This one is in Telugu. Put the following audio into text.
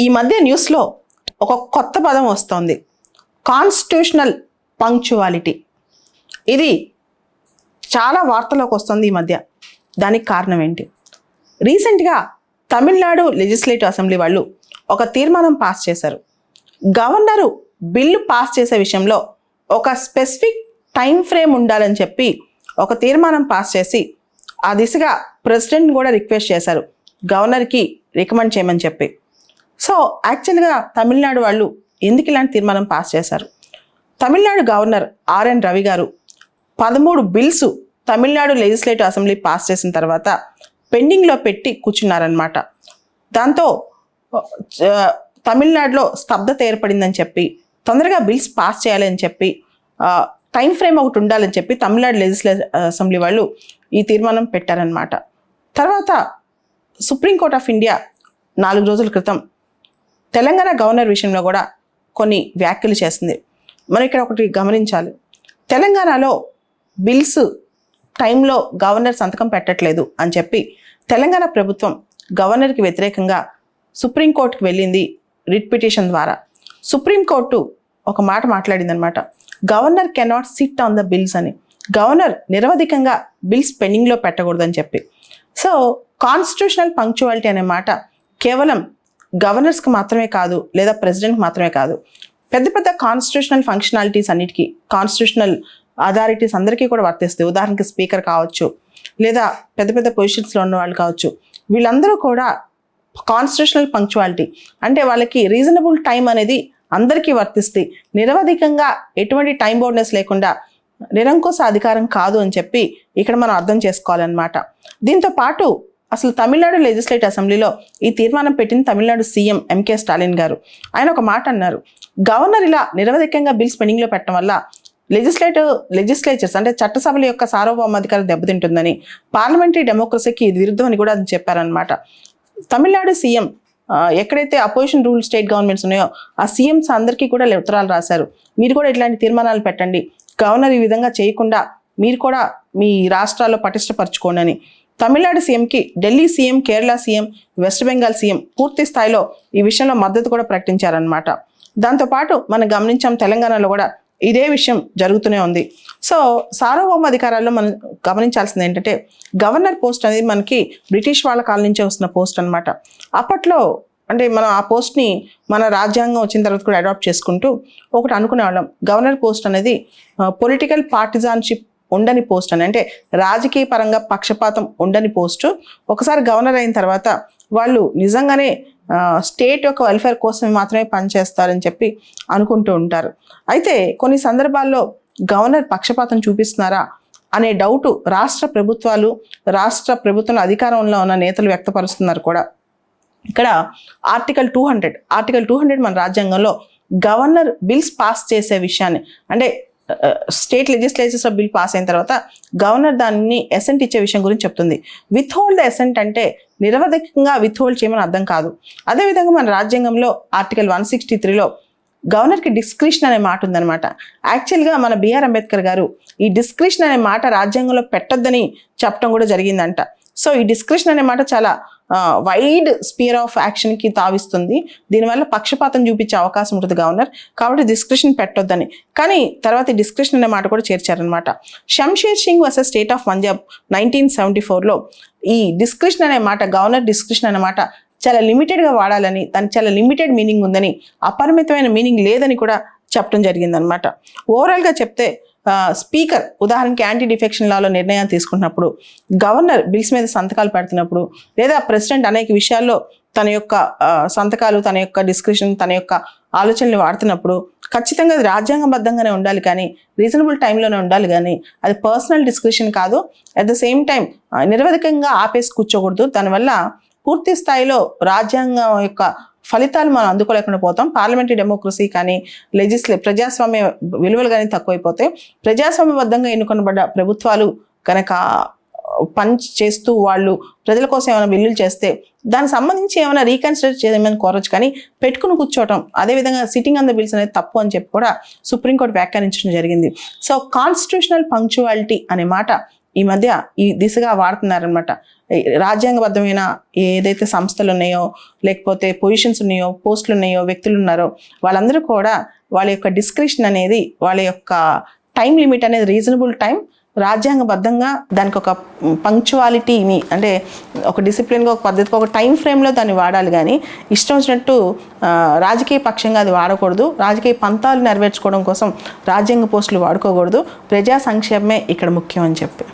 ఈ మధ్య న్యూస్లో ఒక కొత్త పదం వస్తోంది, కాన్స్టిట్యూషనల్ పంక్చువాలిటీ. ఇది చాలా వార్తలోకి వస్తుంది ఈ మధ్య. దానికి కారణం ఏంటి? రీసెంట్గా తమిళనాడు లెజిస్లేటివ్ అసెంబ్లీ వాళ్ళు ఒక తీర్మానం పాస్ చేశారు. గవర్నరు బిల్లు పాస్ చేసే విషయంలో ఒక స్పెసిఫిక్ టైం ఫ్రేమ్ ఉండాలని చెప్పి ఒక తీర్మానం పాస్ చేసి ఆ దిశగా ప్రెసిడెంట్ కూడా రిక్వెస్ట్ చేశారు గవర్నర్కి రికమెండ్ చేయమని చెప్పి. సో యాక్చువల్గా తమిళనాడు వాళ్ళు ఎందుకు ఇలాంటి తీర్మానం పాస్ చేశారు? తమిళనాడు గవర్నర్ ఆర్ఎన్ రవి గారు 13 bills Tamil Nadu legislative assembly pass చేసిన తర్వాత పెండింగ్లో పెట్టి కూర్చున్నారనమాట. దాంతో తమిళనాడులో స్తబ్దత ఏర్పడిందని చెప్పి తొందరగా బిల్స్ పాస్ చేయాలని చెప్పి టైం ఫ్రేమ్ ఒకటి ఉండాలని చెప్పి తమిళనాడు లెజిస్లేటివ్ అసెంబ్లీ వాళ్ళు ఈ తీర్మానం పెట్టారనమాట. తర్వాత సుప్రీంకోర్ట్ ఆఫ్ ఇండియా 4 రోజుల క్రితం తెలంగాణ గవర్నర్ విషయంలో కూడా కొన్ని వ్యాఖ్యలు చేసింది. మనం ఇక్కడ ఒకటి గమనించాలి, తెలంగాణలో బిల్స్ టైంలో గవర్నర్ సంతకం పెట్టట్లేదు అని చెప్పి తెలంగాణ ప్రభుత్వం గవర్నర్కి వ్యతిరేకంగా సుప్రీంకోర్టుకి వెళ్ళింది రిట్ పిటిషన్ ద్వారా. సుప్రీంకోర్టు ఒక మాట మాట్లాడిందనమాట, governor cannot sit on the bills అని. గవర్నర్ నిరవధికంగా బిల్స్ పెండింగ్లో పెట్టకూడదని చెప్పి. సో కాన్స్టిట్యూషనల్ పంక్చువాలిటీ అనే మాట కేవలం గవర్నర్స్కి మాత్రమే కాదు, లేదా ప్రెసిడెంట్కి మాత్రమే కాదు, పెద్ద పెద్ద కాన్స్టిట్యూషనల్ ఫంక్షనాలిటీస్ అన్నిటికీ, కాన్స్టిట్యూషనల్ అథారిటీస్ అందరికీ కూడా వర్తిస్తాయి. ఉదాహరణకి స్పీకర్ కావచ్చు, లేదా పెద్ద పెద్ద పొజిషన్స్లో ఉన్న వాళ్ళు కావచ్చు, వీళ్ళందరూ కూడా కాన్స్టిట్యూషనల్ పంక్చువాలిటీ అంటే వాళ్ళకి రీజనబుల్ టైం అనేది అందరికీ వర్తిస్తుంది. నిరవధికంగా ఎటువంటి టైం బౌండ్నెస్ లేకుండా నిరంకుశ అధికారం కాదు అని చెప్పి ఇక్కడ మనం అర్థం చేసుకోవాలన్నమాట. దీంతో పాటు అసలు తమిళనాడు లెజిస్లేటివ్ అసెంబ్లీలో ఈ తీర్మానం పెట్టింది తమిళనాడు సీఎం ఎంకే స్టాలిన్ గారు. ఆయన ఒక మాట అన్నారు, గవర్నర్ ఇలా నిరవధికంగా బిల్స్ పెండింగ్లో పెట్టడం వల్ల లెజిస్లేచర్స్ అంటే చట్టసభల యొక్క సార్వభౌమాధికారం దెబ్బతింటుందని, పార్లమెంటరీ డెమోక్రసీకి ఇది విరుద్ధం అని కూడా చెప్పారనమాట. తమిళనాడు సీఎం ఎక్కడైతే అపోజిషన్ రూల్ స్టేట్ గవర్నమెంట్స్ ఉన్నాయో ఆ సీఎంస్ అందరికీ కూడా ఉత్తరాలు రాశారు, మీరు కూడా ఇట్లాంటి తీర్మానాలు పెట్టండి, గవర్నర్ ఈ విధంగా చేయకుండా మీరు కూడా మీ రాష్ట్రాల్లో పటిష్టపరచుకోండి అని. తమిళనాడు సీఎంకి Delhi CM, Kerala CM, West Bengal CM పూర్తి స్థాయిలో ఈ విషయంలో మద్దతు కూడా ప్రకటించారనమాట. దాంతోపాటు మనం గమనించాం తెలంగాణలో కూడా ఇదే విషయం జరుగుతూనే ఉంది. సో సార్వభౌమ అధికారాల్లో మనం గమనించాల్సింది ఏంటంటే గవర్నర్ పోస్ట్ అనేది మనకి బ్రిటిష్ వాళ్ళ కాలం నుంచే వస్తున్న పోస్ట్ అనమాట. అప్పట్లో అంటే మనం ఆ పోస్ట్ని మన రాజ్యాంగం వచ్చిన తర్వాత కూడా అడాప్ట్ చేసుకుంటూ ఒకటి అనుకునేవాళ్ళం, గవర్నర్ పోస్ట్ అనేది పొలిటికల్ పార్టిజాన్షిప్ ఉండని పోస్ట్ అని, అంటే రాజకీయ పరంగా పక్షపాతం ఉండని పోస్టు. ఒకసారి గవర్నర్ అయిన తర్వాత వాళ్ళు నిజంగానే స్టేట్ యొక్క వెల్ఫేర్ కోసం మాత్రమే పనిచేస్తారని చెప్పి అనుకుంటూ ఉంటారు. అయితే కొన్ని సందర్భాల్లో గవర్నర్ పక్షపాతం చూపిస్తున్నారా అనే డౌటు రాష్ట్ర ప్రభుత్వం అధికారంలో ఉన్న నేతలు వ్యక్తపరుస్తున్నారు కూడా. ఇక్కడ ఆర్టికల్ 200 మన రాజ్యాంగంలో గవర్నర్ బిల్స్ పాస్ చేసే విషయాన్ని, అంటే స్టేట్ లెజిస్లేచర్స్లో బిల్ పాస్ అయిన తర్వాత గవర్నర్ దాన్ని అసెంట్ ఇచ్చే విషయం గురించి చెప్తుంది. విత్ హోల్డ్ ద అసెంట్ అంటే నిరవధికంగా విత్ హోల్డ్ చేయమని అర్థం కాదు. అదేవిధంగా మన రాజ్యాంగంలో ఆర్టికల్ 163లో గవర్నర్కి డిస్క్రిషన్ అనే మాట ఉందన్నమాట. యాక్చువల్గా మన బిఆర్ అంబేద్కర్ గారు ఈ డిస్క్రిషన్ అనే మాట రాజ్యాంగంలో పెట్టొద్దని చెప్పడం కూడా జరిగిందంట. సో ఈ డిస్క్రిషన్ అనే మాట చాలా వైడ్ స్పియర్ ఆఫ్ యాక్షన్కి తావిస్తుంది. దీనివల్ల పక్షపాతం చూపించే అవకాశం ఉంటుంది గవర్నర్, కాబట్టి డిస్క్రిషన్ పెట్టొద్దని. కానీ తర్వాత ఈ డిస్క్రిషన్ అనే మాట కూడా చేర్చారనమాట. Shamsher Singh versus state of Punjab 1974లో ఈ డిస్క్రిషన్ అనే మాట, గవర్నర్ డిస్క్రిషన్ అనే మాట చాలా లిమిటెడ్గా వాడాలని, దానికి చాలా లిమిటెడ్ మీనింగ్ ఉందని, అపరిమితమైన మీనింగ్ లేదని కూడా చెప్పడం జరిగిందనమాట. ఓవరాల్గా చెప్తే స్పీకర్ ఉదాహరణకి యాంటీ డిఫెక్షన్ లాలో నిర్ణయాలు తీసుకుంటున్నప్పుడు, గవర్నర్ బిల్స్ మీద సంతకాలు పెడుతున్నప్పుడు, లేదా ప్రెసిడెంట్ అనేక విషయాల్లో తన యొక్క సంతకాలు, తన యొక్క డిస్క్రిషన్, తన యొక్క ఆలోచనలు వాడుతున్నప్పుడు ఖచ్చితంగా అది రాజ్యాంగబద్ధంగానే ఉండాలి, కానీ రీజనబుల్ టైంలోనే ఉండాలి, కానీ అది పర్సనల్ డిస్క్రిషన్ కాదు. అట్ ద సేమ్ టైం నిరవధికంగా ఆపేసి కూర్చోకూడదు. దానివల్ల పూర్తి స్థాయిలో రాజ్యాంగం యొక్క ఫలితాలు మనం అందుకోలేకుండా పోతాం. పార్లమెంటరీ డెమోక్రసీ కానీ ప్రజాస్వామ్య విలువలు కానీ తక్కువైపోతాయి. ప్రజాస్వామ్యబద్ధంగా ఎన్నుకొనబడ్డ ప్రభుత్వాలు కనుక పని చేస్తూ వాళ్ళు ప్రజల కోసం ఏమైనా బిల్లులు చేస్తే దానికి సంబంధించి ఏమైనా రీకన్సిడర్ చేయమని కోరచ్చు, కానీ పెట్టుకుని కూర్చోవటం, అదేవిధంగా సిట్టింగ్ ఆన్ ద బిల్స్ అనేది తప్పు అని చెప్పి కూడా సుప్రీంకోర్టు వ్యాఖ్యానించడం జరిగింది. సో కాన్స్టిట్యూషనల్ పంక్చువాలిటీ అనే మాట ఈ మధ్య ఈ దిశగా వాడుతున్నారనమాట. రాజ్యాంగబద్ధమైన ఏదైతే సంస్థలు ఉన్నాయో, లేకపోతే పొజిషన్స్ ఉన్నాయో, పోస్టులు ఉన్నాయో, వ్యక్తులు ఉన్నారో వాళ్ళందరూ కూడా వాళ్ళ యొక్క డిస్క్రిప్షన్ అనేది, వాళ్ళ యొక్క టైం లిమిట్ అనేది రీజనబుల్ టైం, రాజ్యాంగబద్ధంగా దానికి ఒక పంక్చువాలిటీని, అంటే ఒక డిసిప్లిన్గా, ఒక పద్ధతిగా, ఒక టైం ఫ్రేమ్లో దాన్ని వాడాలి. కానీ ఇష్టం వచ్చినట్టు రాజకీయ పక్షంగా అది వాడకూడదు. రాజకీయ పంతాలు నెరవేర్చుకోవడం కోసం రాజ్యాంగ పోస్టులు వాడుకోకూడదు. ప్రజా సంక్షేమమే ఇక్కడ ముఖ్యం అని చెప్పి